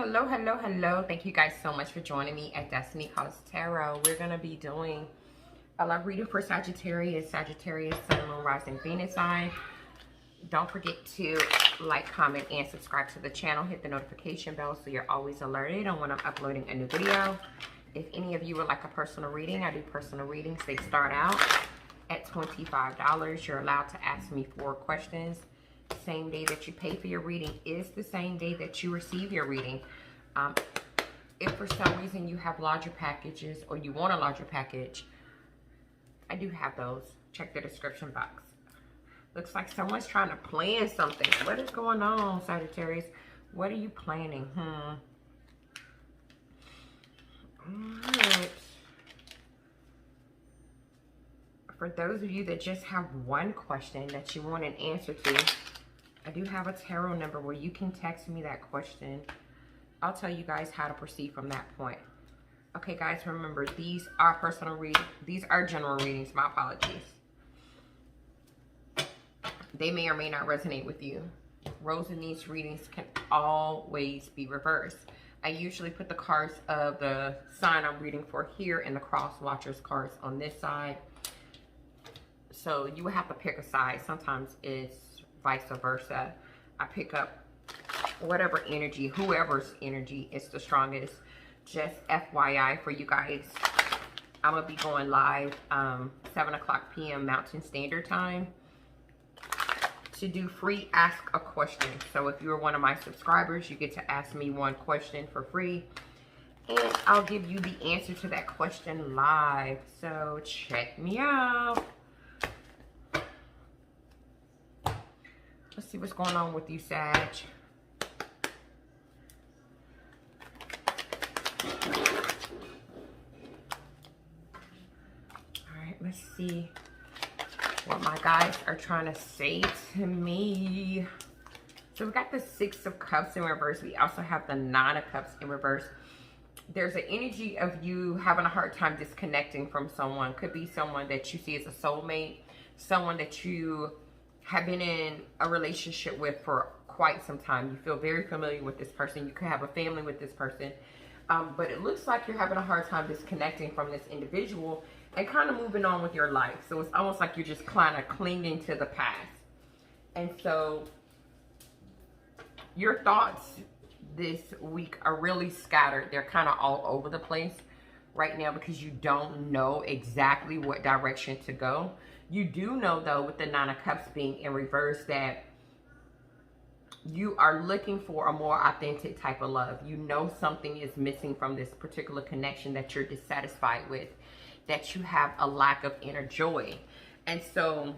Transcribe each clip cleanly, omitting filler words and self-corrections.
Hello. Thank you guys so much for joining me at Destiny Calls Tarot. We're going to be doing a love reading for Sagittarius, Sun, Moon, Rising, Venus sign. Don't forget to like, comment, and subscribe to the channel. Hit the notification bell so you're always alerted on when I'm uploading a new video. If any of you would like a personal reading, I do personal readings. They start out at $25. You're allowed to ask me 4 questions. Same day that you pay for your reading is the same day that you receive your reading. If for some reason you have larger packages or you want a larger package, I do have those. Check the description box. Looks like someone's trying to plan something. What is going on, Sagittarius? What are you planning? Alright. For those of you that just have one question that you want an answer to, I do have a tarot number where you can text me that question. I'll tell you guys how to proceed from that point. Okay, guys, remember, these are personal readings. These are general readings. My apologies. They may or may not resonate with you. Roles in these readings can always be reversed. I usually put the cards of the sign I'm reading for here and the cross watchers cards on this side. So you would have to pick a side. Sometimes it's vice versa. I pick up whatever energy, whoever's energy is the strongest. Just FYI for you guys, I'm going to be going live 7 o'clock p.m. Mountain Standard Time to do free Ask a Question. So if you're one of my subscribers, you get to ask me one question for free. And I'll give you the answer to that question live. So check me out. Let's see what's going on with you, Sag. Alright, let's see what my guys are trying to say to me. So we got the 6 of Cups in reverse. We also have the 9 of Cups in reverse. There's an energy of you having a hard time disconnecting from someone. Could be someone that you see as a soulmate, someone that you have been in a relationship with for quite some time. You feel very familiar with this person. You could have a family with this person. But it looks like you're having a hard time disconnecting from this individual and kind of moving on with your life. So it's almost like you're just kind of clinging to the past. And so your thoughts this week are really scattered. They're kind of all over the place right now because you don't know exactly what direction to go. You do know, though, with the 9 of Cups being in reverse, that you are looking for a more authentic type of love. You know something is missing from this particular connection that you're dissatisfied with, that you have a lack of inner joy. And so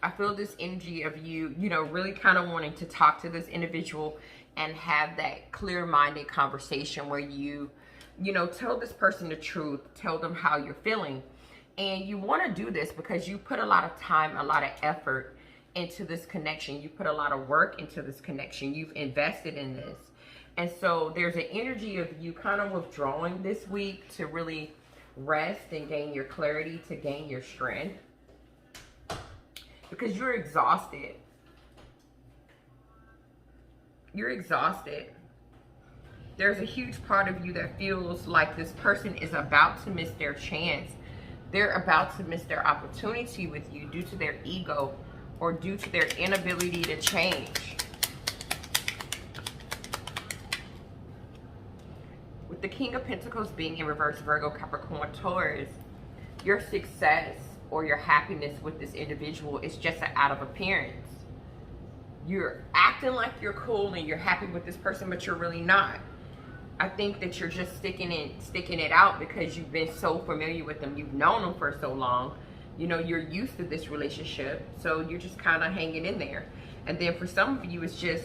I feel this energy of you, really kind of wanting to talk to this individual and have that clear-minded conversation where you tell this person the truth, tell them how you're feeling. And you want to do this because you put a lot of time, a lot of effort into this connection. You put a lot of work into this connection. You've invested in this. And so there's an energy of you kind of withdrawing this week to really rest and gain your clarity, to gain your strength. Because you're exhausted. You're exhausted. There's a huge part of you that feels like this person is about to miss their chance. They're about to miss their opportunity with you due to their ego or due to their inability to change. With the King of Pentacles being in reverse, Virgo, Capricorn, Taurus, your success or your happiness with this individual is just an out of appearance. You're acting like you're cool and you're happy with this person, but you're really not. I think that you're just sticking it out because you've been so familiar with them. You've known them for so long. You're used to this relationship. So you're just kind of hanging in there. And then for some of you, it's just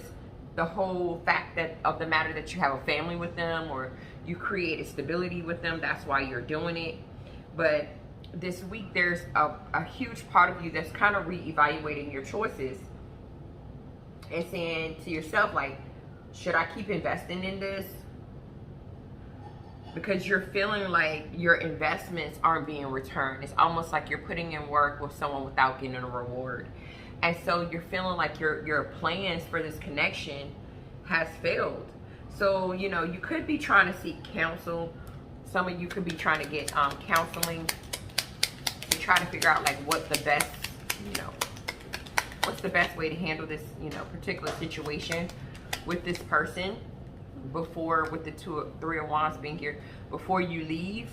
the whole fact of the matter that you have a family with them or you created stability with them. That's why you're doing it. But this week, there's a huge part of you that's kind of reevaluating your choices and saying to yourself, like, should I keep investing in this? Because you're feeling like your investments aren't being returned. It's almost like you're putting in work with someone without getting a reward. And so you're feeling like your plans for this connection has failed. So, you know, you could be trying to seek counsel. Some of you could be trying to get counseling to try to figure out like what the best, you know, what's the best way to handle this, you know, particular situation with this person before, with the Three of Wands being here, before you leave.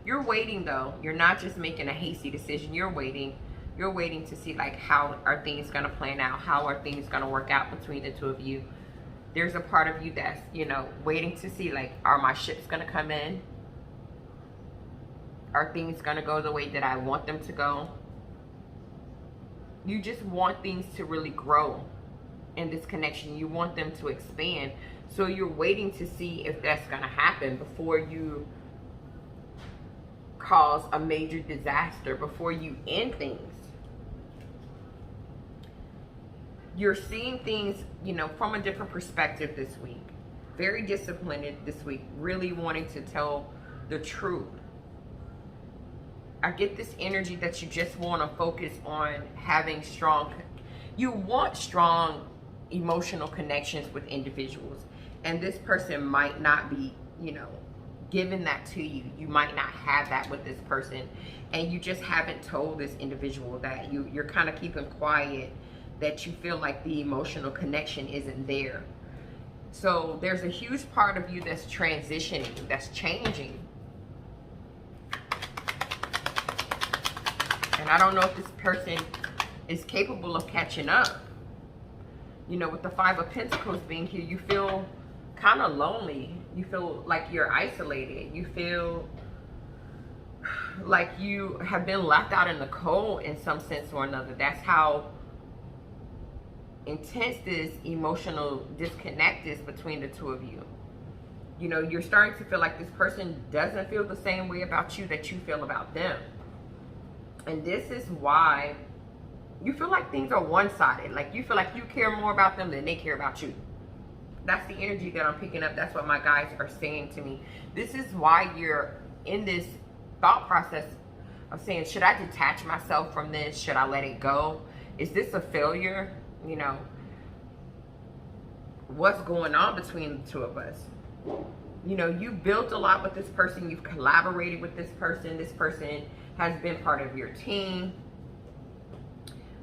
You're waiting though. You're not just making a hasty decision. You're waiting. You're waiting to see like how are things going to plan out? How are things going to work out between the two of you? There's a part of you that's, you know, waiting to see like, are my ships going to come in? Are things going to go the way that I want them to go? You just want things to really grow in this connection. You want them to expand. So you're waiting to see if that's going to happen before you cause a major disaster, before you end things. You're seeing things, you know, from a different perspective this week. Very disciplined this week. Really wanting to tell the truth. I get this energy that you just want to focus on having strong, you want strong emotional connections with individuals. And this person might not be, you know, giving that to you. You might not have that with this person. And you just haven't told this individual that. You're kind of keeping quiet, that you feel like the emotional connection isn't there. So there's a huge part of you that's transitioning, that's changing. And I don't know if this person is capable of catching up. You know, with the Five of Pentacles being here, you feel kind of lonely. You feel like you're isolated. You feel like you have been left out in the cold in some sense or another. That's how intense this emotional disconnect is between the two of you. You know, you're starting to feel like this person doesn't feel the same way about you that you feel about them. And this is why you feel like things are one-sided. Like you feel like you care more about them than they care about you. That's the energy that I'm picking up. That's what my guys are saying to me. This is why you're in this thought process of saying, should I detach myself from this? Should I let it go? Is this a failure? You know, what's going on between the two of us? You know, you built a lot with this person. You've collaborated with this person. This person has been part of your team.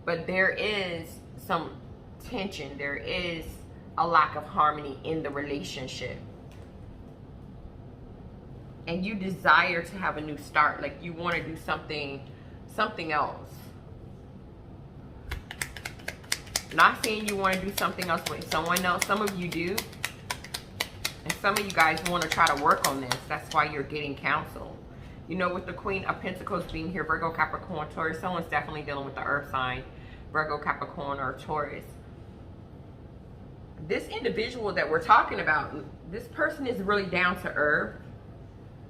But there is some tension. There is a lack of harmony in the relationship. And you desire to have a new start. Like you want to do something else. Not saying you want to do something else with someone else. Some of you do. And some of you guys want to try to work on this. That's why you're getting counsel. You know, with the Queen of Pentacles being here, Virgo, Capricorn, Taurus, someone's definitely dealing with the earth sign, Virgo, Capricorn, or Taurus. This individual that we're talking about, this person is really down to earth.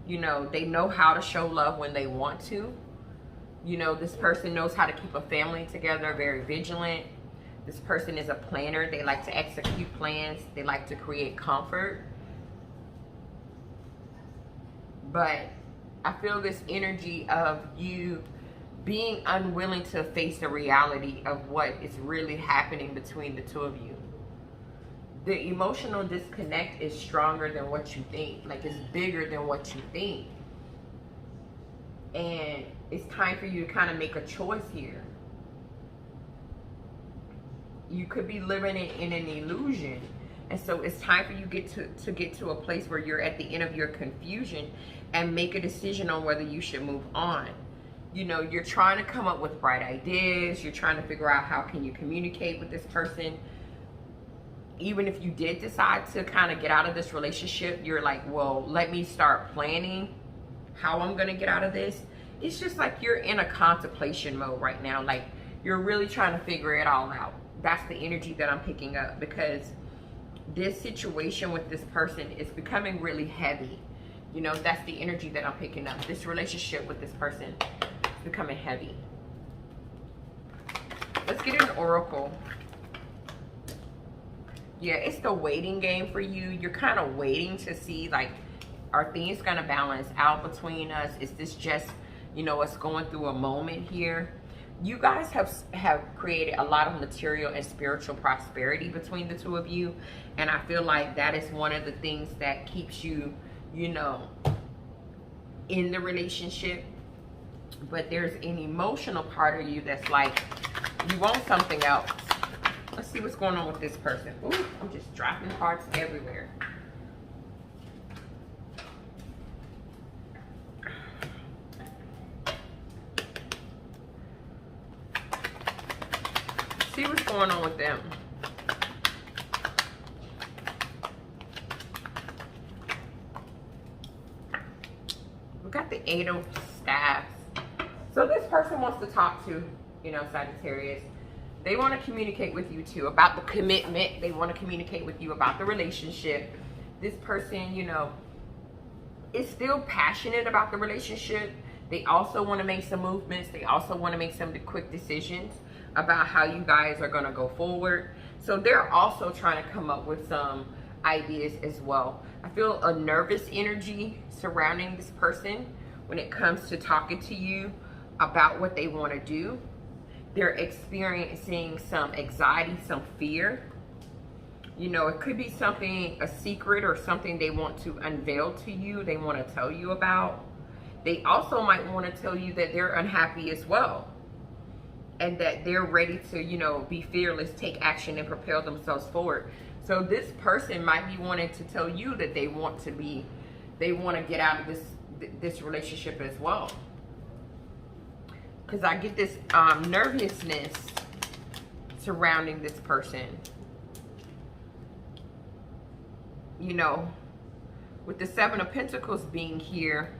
You know, they know how to show love when they want to. You know, this person knows how to keep a family together, very vigilant. This person is a planner. They like to execute plans. They like to create comfort. But I feel this energy of you being unwilling to face the reality of what is really happening between the two of you. The emotional disconnect is stronger than what you think. Like it's bigger than what you think. And it's time for you to kind of make a choice here. You could be living in an illusion. And so it's time for you to get to a place where you're at the end of your confusion and make a decision on whether you should move on. You know, you're trying to come up with bright ideas. You're trying to figure out how can you communicate with this person. Even if you did decide to kind of get out of this relationship, you're like, well, let me start planning how I'm going to get out of this. It's just like you're in a contemplation mode right now. Like you're really trying to figure it all out. That's the energy that I'm picking up, because this situation with this person is becoming really heavy. You know, that's the energy that I'm picking up. This relationship with this person is becoming heavy. Let's get an oracle. Yeah, it's the waiting game for you. You're kind of waiting to see, like, are things going to balance out between us? Is this just, you know, us going through a moment here? You guys have created a lot of material and spiritual prosperity between the two of you, and I feel like that is one of the things that keeps you, you know, in the relationship. But there's an emotional part of you that's like, you want something else. Let's see what's going on with this person. Ooh, I'm just dropping cards everywhere. See what's going on with them. We got the 8 of Staffs. So this person wants to talk to, you know, Sagittarius. They want to communicate with you too about the commitment. They want to communicate with you about the relationship. This person, you know, is still passionate about the relationship. They also want to make some movements. They also want to make some quick decisions about how you guys are going to go forward. So they're also trying to come up with some ideas as well. I feel a nervous energy surrounding this person when it comes to talking to you about what they want to do. They're experiencing some anxiety, some fear. You know, it could be something, a secret or something they want to unveil to you. They want to tell you about. They also might want to tell you that they're unhappy as well, and that they're ready to, you know, be fearless, take action, and propel themselves forward. So this person might be wanting to tell you that they want to get out of this relationship as well. Because I get this nervousness surrounding this person. You know, with the 7 of Pentacles being here,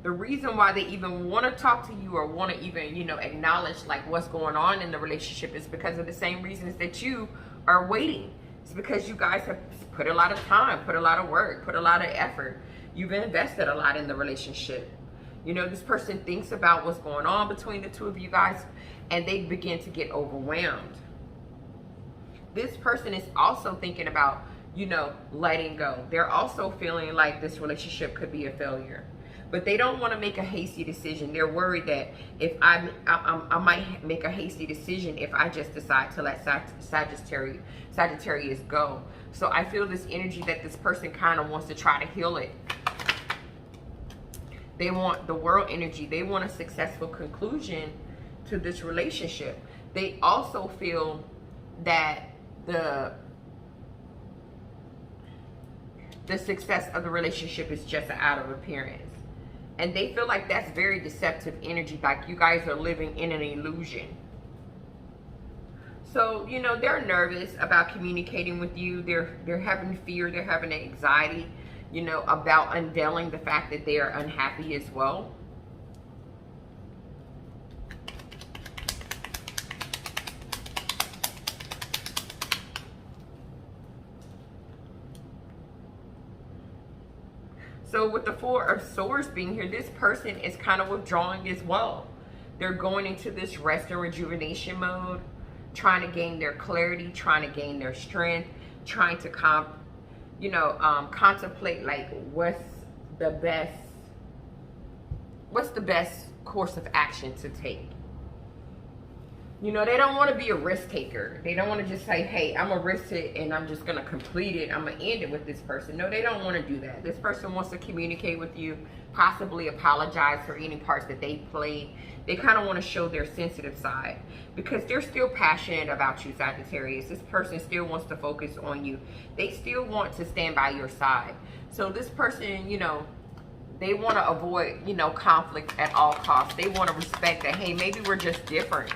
the reason why they even want to talk to you or want to even, you know, acknowledge like what's going on in the relationship is because of the same reasons that you are waiting. It's because you guys have put a lot of time, put a lot of work, put a lot of effort. You've invested a lot in the relationship. You know, this person thinks about what's going on between the two of you guys, and they begin to get overwhelmed. This person is also thinking about, you know, letting go. They're also feeling like this relationship could be a failure. But they don't want to make a hasty decision. They're worried that if I might make a hasty decision if I just decide to let Sagittarius go. So I feel this energy that this person kind of wants to try to heal it. They want the world energy. They want a successful conclusion to this relationship. They also feel that the success of the relationship is just an out of appearance. And they feel like that's very deceptive energy, like you guys are living in an illusion. So, you know, they're nervous about communicating with you. They're having fear, they're having anxiety, you know, about unveiling the fact that they are unhappy as well. So with the 4 of Swords being here, this person is kind of withdrawing as well. They're going into this rest and rejuvenation mode, trying to gain their clarity, trying to gain their strength, trying to contemplate like what's the best course of action to take. You know, they don't want to be a risk taker. They don't want to just say, hey, I'm going to risk it and I'm just going to complete it. I'm going to end it with this person. No, they don't want to do that. This person wants to communicate with you, possibly apologize for any parts that they played. They kind of want to show their sensitive side because they're still passionate about you, Sagittarius. This person still wants to focus on you. They still want to stand by your side. So this person, you know, they want to avoid, you know, conflict at all costs. They want to respect that, hey, maybe we're just different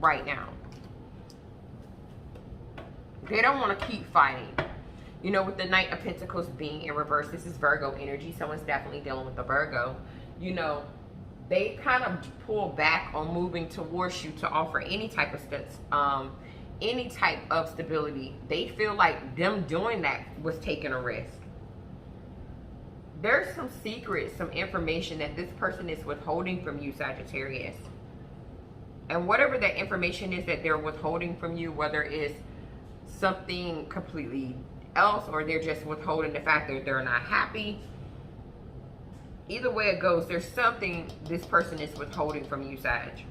right now. They don't want to keep fighting. You know, with the Knight of Pentacles being in reverse, this is Virgo energy. Someone's definitely dealing with the Virgo. You know, they kind of pull back on moving towards you to offer any type of stability. They feel like them doing that was taking a risk. There's some secrets, some information that this person is withholding from you, Sagittarius. And whatever that information is that they're withholding from you, whether it's something completely else or they're just withholding the fact that they're not happy, either way it goes, there's something this person is withholding from you, Sag.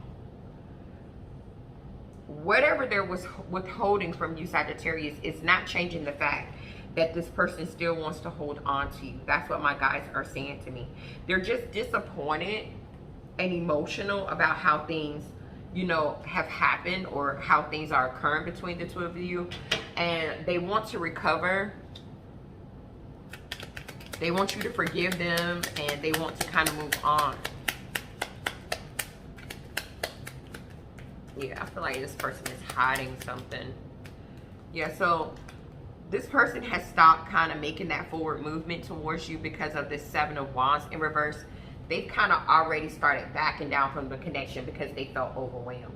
whatever there was withholding from you, Sagittarius, is not changing the fact that this person still wants to hold on to you. That's what my guys are saying to me. They're just disappointed and emotional about how things, you know, have happened or how things are occurring between the two of you. And they want to recover. They want you to forgive them, and they want to kind of move on. Yeah, I feel like this person is hiding something. Yeah, so this person has stopped kind of making that forward movement towards you because of this Seven of Wands in reverse. They've kind of already started backing down from the connection because they felt overwhelmed.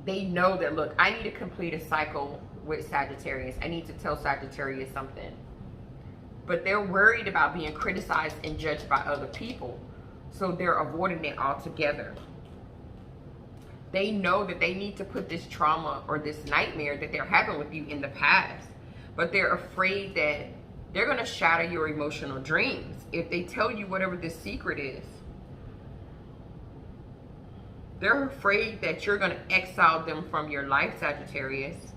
They know that, look, I need to complete a cycle with Sagittarius. I need to tell Sagittarius something. But they're worried about being criticized and judged by other people. So they're avoiding it altogether. They know that they need to put this trauma or this nightmare that they're having with you in the past. But they're afraid that they're going to shatter your emotional dreams if they tell you whatever this secret is. They're afraid that you're going to exile them from your life, Sagittarius.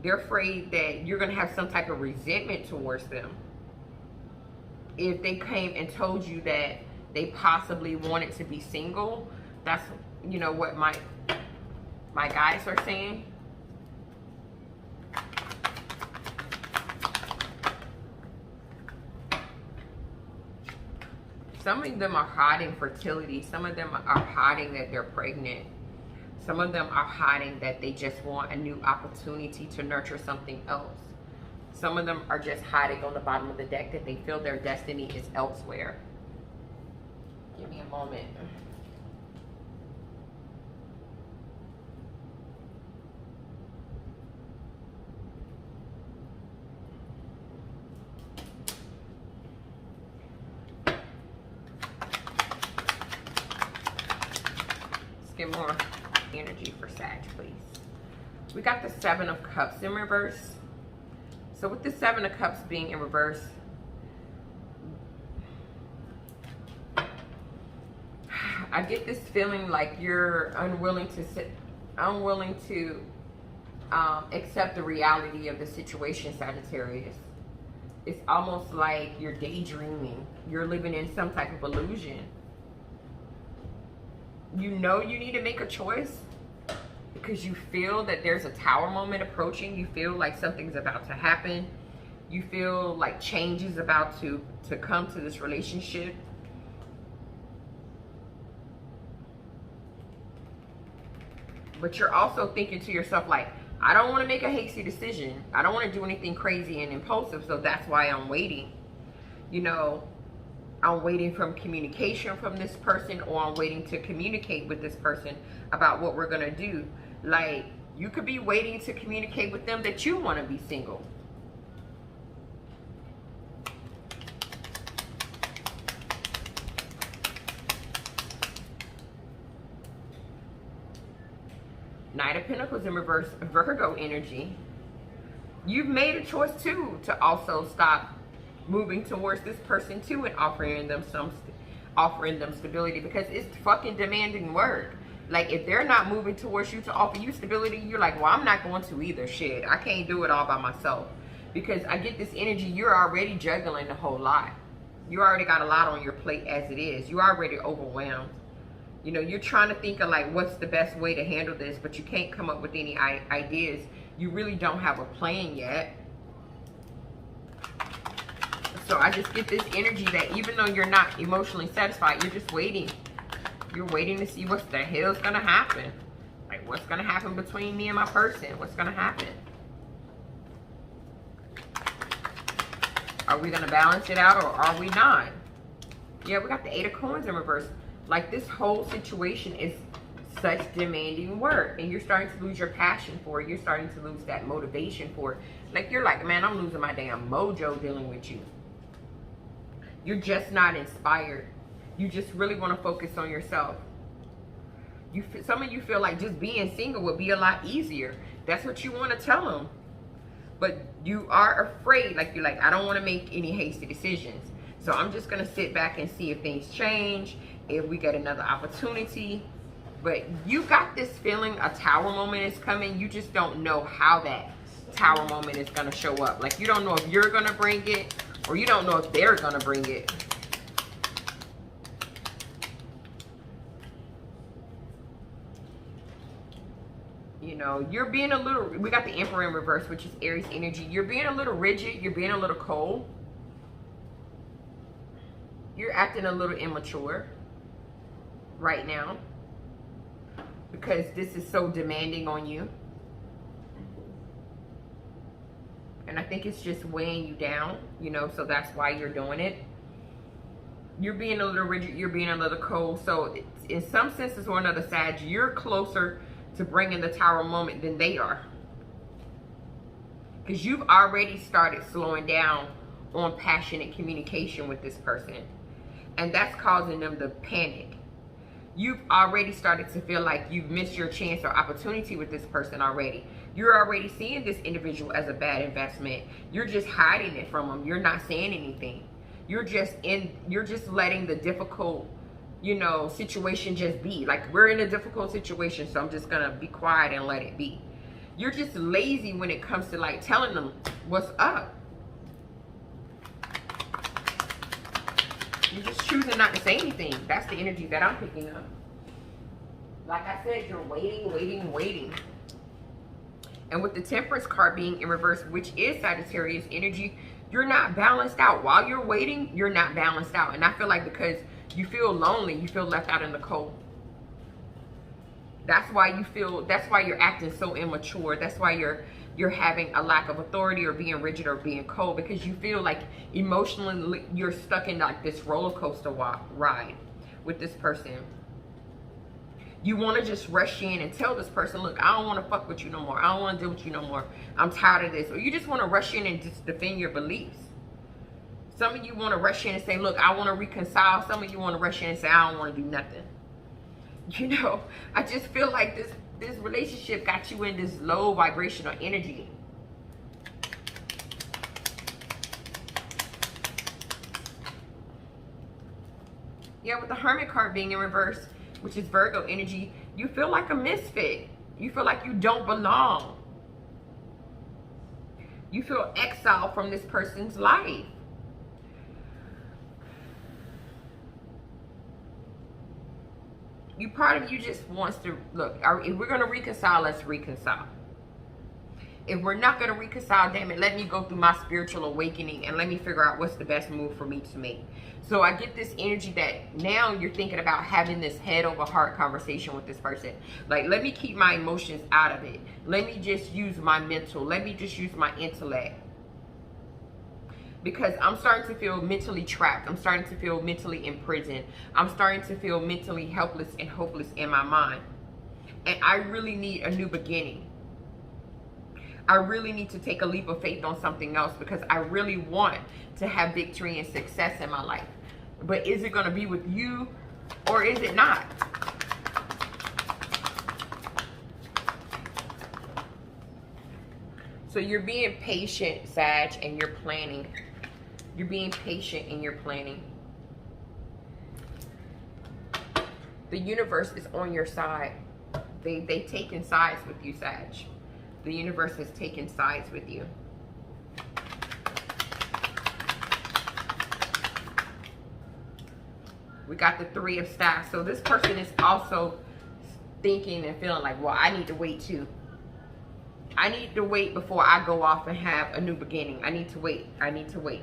They're afraid that you're going to have some type of resentment towards them. If they came and told you that they possibly wanted to be single, that's, you know, what my guys are saying. Some of them are hiding fertility. Some of them are hiding that they're pregnant. Some of them are hiding that they just want a new opportunity to nurture something else. Some of them are just hiding on the bottom of the deck that they feel their destiny is elsewhere. Give me a moment. Get more energy for Sag, please. We got the Seven of Cups in reverse. So with the Seven of Cups being in reverse, I get this feeling like you're unwilling to accept the reality of the situation, Sagittarius. It's almost like you're daydreaming. You're living in some type of illusion. You know you need to make a choice because you feel that there's a tower moment approaching. You feel like something's about to happen. You feel like change is about to come to this relationship. But you're also thinking to yourself, like, I don't want to make a hasty decision. I don't want to do anything crazy and impulsive, so that's why I'm waiting. You know, I'm waiting from communication from this person, or I'm waiting to communicate with this person about what we're going to do. Like, you could be waiting to communicate with them that you want to be single. Knight of Pentacles in reverse, Virgo energy. You've made a choice too to also stop moving towards this person too and offering them stability, because it's fucking demanding work. Like, if they're not moving towards you to offer you stability, you're like, well, I'm not going to either. Shit, I can't do it all by myself. Because I get this energy, you're already juggling a whole lot. You already got a lot on your plate as it is. You're already overwhelmed. You know, you're trying to think of like, what's the best way to handle this, but you can't come up with any ideas. You really don't have a plan yet. So I just get this energy that even though you're not emotionally satisfied, you're just waiting. You're waiting to see what the hell's going to happen. Like, what's going to happen between me and my person? What's going to happen? Are we going to balance it out, or are we not? Yeah, we got the Eight of Coins in reverse. Like, this whole situation is such demanding work, and you're starting to lose your passion for it. You're starting to lose that motivation for it. Like, you're like, man, I'm losing my damn mojo dealing with you. You're just not inspired. You just really want to focus on yourself. Some of you feel like just being single would be a lot easier. That's what you want to tell them. But you are afraid. Like, you're like, I don't want to make any hasty decisions. So I'm just going to sit back and see if things change, if we get another opportunity. But you got this feeling a tower moment is coming. You just don't know how that tower moment is going to show up. Like, you don't know if you're going to bring it, or you don't know if they're going to bring it. You know, you're being a little, we got the Emperor in reverse, which is Aries energy. You're being a little rigid. You're being a little cold. You're acting a little immature right now because this is so demanding on you. And I think it's just weighing you down, you know, so that's why you're doing it. You're being a little rigid. You're being a little cold. So in some senses or another, Sag, you're closer to bringing the tower moment than they are, because you've already started slowing down on passionate communication with this person, and that's causing them to panic. You've already started to feel like you've missed your chance or opportunity with this person already. You're already seeing this individual as a bad investment. You're just hiding it from them. You're not saying anything. You're just letting the difficult, you know, situation just be. Like, we're in a difficult situation, so I'm just gonna be quiet and let it be. You're just lazy when it comes to like telling them what's up. You're just choosing not to say anything. That's the energy that I'm picking up. Like I said, you're waiting, waiting, waiting. And with the Temperance card being in reverse, which is Sagittarius energy, you're not balanced out. While you're waiting, you're not balanced out. And I feel like because you feel lonely, you feel left out in the cold. That's why you're acting so immature. That's why you're having a lack of authority or being rigid or being cold, because you feel like emotionally you're stuck in like this roller coaster ride with this person. You want to just rush in and tell this person, look, I don't want to fuck with you no more. I don't want to deal with you no more. I'm tired of this. Or you just want to rush in and just defend your beliefs. Some of you want to rush in and say, look, I want to reconcile. Some of you want to rush in and say, I don't want to do nothing. You know, I just feel like this relationship got you in this low vibrational energy. Yeah, with the Hermit card being in reverse, which is Virgo energy, you feel like a misfit. You feel like you don't belong. You feel exiled from this person's life. Part of you just wants to, look, if we're going to reconcile, let's reconcile. If we're not going to reconcile, damn it, let me go through my spiritual awakening and let me figure out what's the best move for me to make. So I get this energy that now you're thinking about having this head over heart conversation with this person. Like, let me keep my emotions out of it. Let me just use my mental. Let me just use my intellect. Because I'm starting to feel mentally trapped. I'm starting to feel mentally imprisoned. I'm starting to feel mentally helpless and hopeless in my mind. And I really need a new beginning. I really need to take a leap of faith on something else, because I really want to have victory and success in my life. But is it going to be with you or is it not? So you're being patient, Sag, and you're planning. You're being patient and you're planning. The universe is on your side. They've taken sides with you, Sag. The universe has taken sides with you. We got the Three of Staffs. So this person is also thinking and feeling like, well, I need to wait too. I need to wait before I go off and have a new beginning. I need to wait. I need to wait.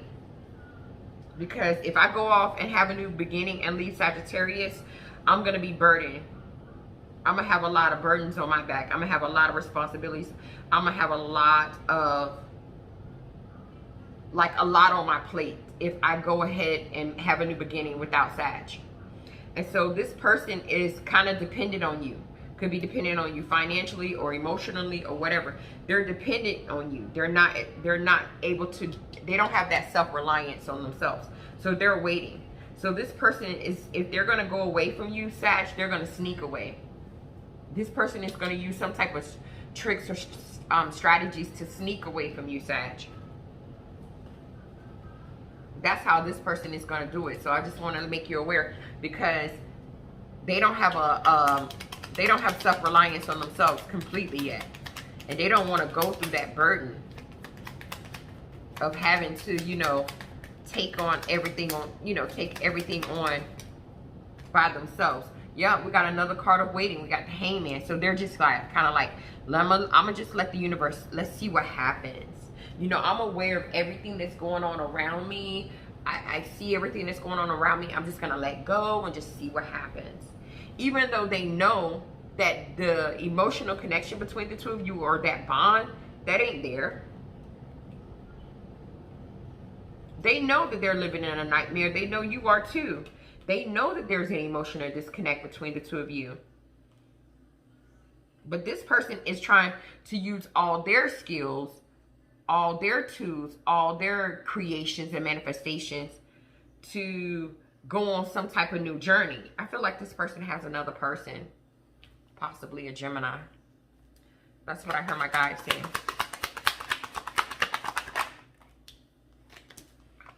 Because if I go off and have a new beginning and leave Sagittarius, I'm going to be burdened. I'm going to have a lot of burdens on my back. I'm going to have a lot of responsibilities. I'm going to have a lot of, like, a lot on my plate if I go ahead and have a new beginning without Sag. And so this person is kind of dependent on you. Could be dependent on you financially or emotionally or whatever. They're dependent on you. They're not able to, they don't have that self-reliance on themselves. So they're waiting. So this person is, if they're going to go away from you, Sag, they're going to sneak away. This person is going to use some type of tricks or strategies to sneak away from you, Sag. That's how this person is going to do it. So I just want to make you aware, because they don't have They don't have self-reliance on themselves completely yet. And they don't want to go through that burden of having to, you know, take on everything on, you know, take everything on by themselves. Yeah, we got another card of waiting. We got the Hangman. So they're just like, kind of like, I'm going to just let the universe, let's see what happens. You know, I'm aware of everything that's going on around me. I see everything that's going on around me. I'm just going to let go and just see what happens. Even though they know that the emotional connection between the two of you, or that bond, that ain't there. They know that they're living in a nightmare. They know you are too. They know that there's an emotional disconnect between the two of you. But this person is trying to use all their skills, all their tools, all their creations and manifestations to go on some type of new journey. I feel like this person has another person, possibly a Gemini. That's what I heard my guides say.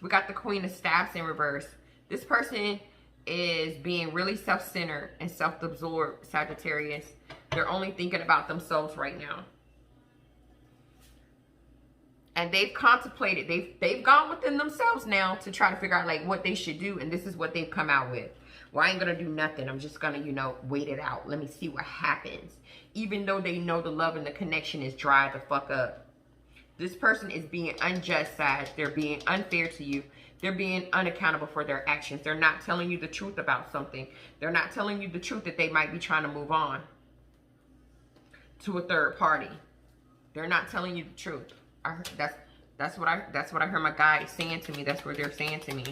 We got the Queen of Staffs in reverse. This person is being really self-centered and self-absorbed, Sagittarius. They're only thinking about themselves right now. And they've contemplated, they've gone within themselves now to try to figure out like what they should do. And this is what they've come out with. Well, I ain't going to do nothing. I'm just going to, you know, wait it out. Let me see what happens. Even though they know the love and the connection is dry the fuck up. This person is being unjust, Sag. They're being unfair to you. They're being unaccountable for their actions. They're not telling you the truth about something. They're not telling you the truth that they might be trying to move on to a third party. They're not telling you the truth. That's what I heard my guides saying to me. That's what they're saying to me.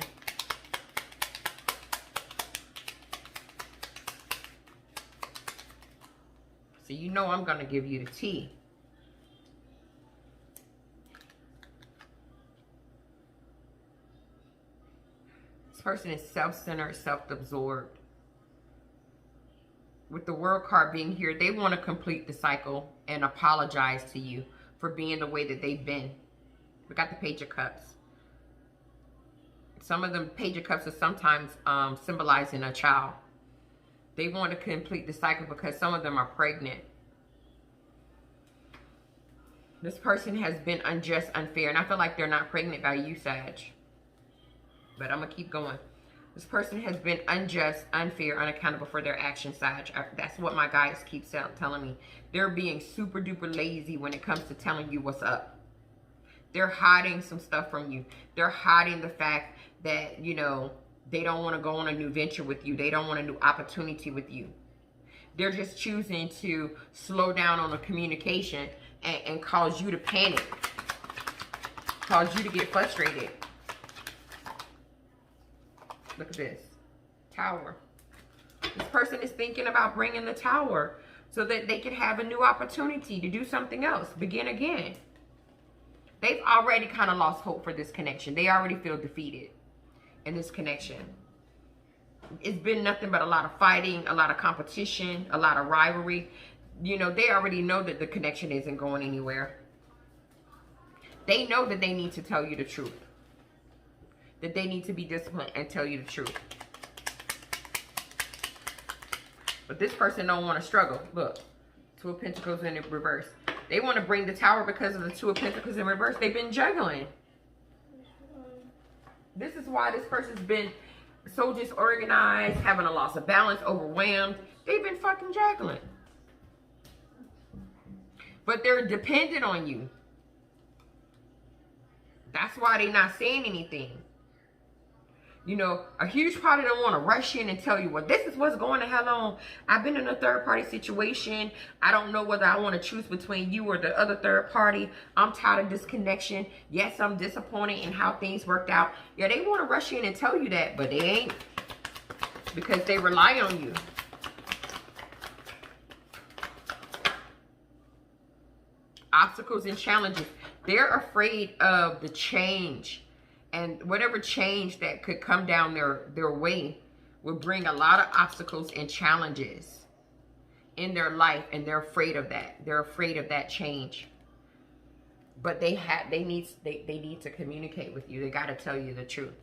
So you know I'm going to give you the tea. This person is self-centered, self-absorbed. With the World card being here, they want to complete the cycle and apologize to you for being the way that they've been. We got the Page of Cups. Some of them Page of Cups are sometimes symbolizing a child. They want to complete the cycle because some of them are pregnant. This person has been unjust, unfair, and I feel like they're not pregnant by you, Sag. But I'm going to keep going. This person has been unjust, unfair, unaccountable for their actions, Sag. That's what my guides keep telling me. They're being super duper lazy when it comes to telling you what's up. They're hiding some stuff from you. They're hiding the fact that, you know, they don't want to go on a new venture with you. They don't want a new opportunity with you. They're just choosing to slow down on the communication and cause you to panic. Cause you to get frustrated. Look at this. Tower. This person is thinking about bringing the Tower so that they can have a new opportunity to do something else. Begin again. They've already kind of lost hope for this connection. They already feel defeated in this connection. It's been nothing but a lot of fighting, a lot of competition, a lot of rivalry. You know, they already know that the connection isn't going anywhere. They know that they need to tell you the truth. That they need to be disciplined and tell you the truth. But this person don't want to struggle. Look, Two of Pentacles in reverse. They want to bring the Tower because of the Two of Pentacles in reverse. They've been juggling. This is why this person's been so disorganized, having a loss of balance, overwhelmed. They've been fucking juggling. But they're dependent on you. That's why they're not saying anything. You know, a huge part of them want to rush in and tell you, well, this is what's going to hell on. I've been in a third party situation. I don't know whether I want to choose between you or the other third party. I'm tired of this connection. Yes, I'm disappointed in how things worked out. Yeah, they want to rush in and tell you that, but they ain't. Because they rely on you. Obstacles and challenges. They're afraid of the change. And whatever change that could come down their way will bring a lot of obstacles and challenges in their life. And they're afraid of that. They're afraid of that change. but they need to communicate with you. They got to tell you the truth.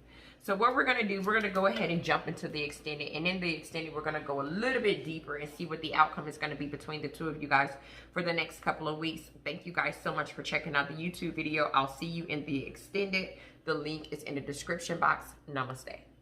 So what we're going to do, we're going to go ahead and jump into the extended. And in the extended, we're going to go a little bit deeper and see what the outcome is going to be between the two of you guys for the next couple of weeks. Thank you guys so much for checking out the YouTube video. I'll see you in the extended. The link is in the description box. Namaste.